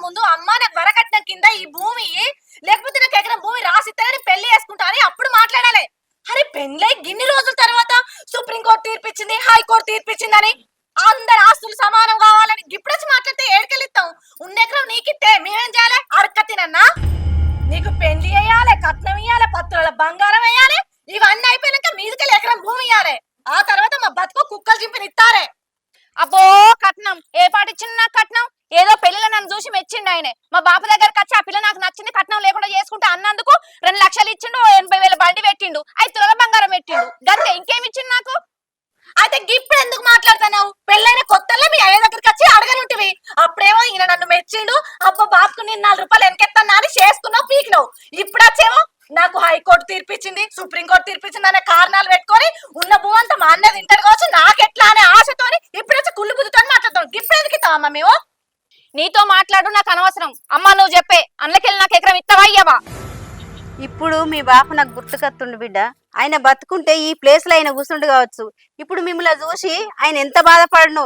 ముందు అమ్మ నాకు వరకట్నం కింద ఈ భూమి లేకపోతే నాకు ఎకరం భూమి రాసిస్తానని పెళ్లి చేసుకుంటా అని అప్పుడు మాట్లాడాలి. అరే పెళ్ళై గిన్ని రోజుల తర్వాత సుప్రీంకోర్టు తీర్పిచ్చింది, హైకోర్టు తీర్పిచ్చిందని అందరు ఆస్తులు సమానం కావాలని గిప్పుడొచ్చి మాట్లాడితే ఏడుకెళ్ళిస్తాం. ఉన్న ఎకరం నీకిస్తే మేమేం చేయాలి? అరక్క తినన్నా? నీకు పెళ్లి వేయాలి, కట్నం ఇయ్యాలి, పత్రాల బంగారం వేయాలి. ఇవన్నీ అయిపోయినాక మీదికెళ్ళి ఎకరం భూమి ఇయ్యాలి. ఆ తర్వాత మా బతుకు కుక్కలు చింపిని ఇస్తారే. అబ్బో కట్నం ఏ పాటిచ్చిండు నాకు కట్నం? ఏదో పెళ్లిలో నన్ను చూసి మెచ్చిండు ఆయనే. మా బాపు దగ్గరకు వచ్చి ఆ పిల్ల నాకు నచ్చింది, కట్నం లేకుండా చేసుకుంటే అన్నందుకు 2 లక్షలు ఇచ్చిండు, 80,000 బండి పెట్టిండు, 5 తులాల బంగారం పెట్టిండు. గంతే, ఇంకేమి ఇచ్చిండు నాకు? అయితే ఇప్పుడు ఎందుకు మాట్లాడుతున్నావు? పెళ్ళైన కొత్తలో మీ అయ్య దగ్గరికి వచ్చి అడగనుంటివి. అప్పుడేమో ఈయన నన్ను మెచ్చిండు, అబ్బా బాపుకు నేను 4 రూపాయలు వెనకెత్తాను అని చేసుకున్నావు, పీకినావు. ఇప్పుడు వచ్చేమో నాకు హైకోర్టు తీర్పిచ్చింది, సుప్రీంకోర్టు తీర్పిచ్చింది అనే కారణాలు పెట్టుకొని ఉన్న భూ అంతా మా అన్న తింటాడు కావచ్చు, నాకెట్లా అనే ఆశతోని ఇప్పుడు వచ్చి కుళ్ళు బుద్ధితో మాట్లాడతాం. ఇప్పుడు ఎందుకు ఇస్తావమ్మా మేము? నీతో మాట్లాడు నాకు అనవసరం. అమ్మా నువ్వు చెప్పే, అందులోకెళ్ళి నాకు ఎకరం ఇస్తావా ఇయ్యవా? ఇప్పుడు మీ బాపు నాకు గుర్తుకొస్తుండు బిడ్డ. ఆయన బతుకుంటే ఈ ప్లేస్ లో ఆయన కూర్చుండు కావచ్చు. ఇప్పుడు మిమ్మల్ని చూసి ఆయన ఎంత బాధపడను.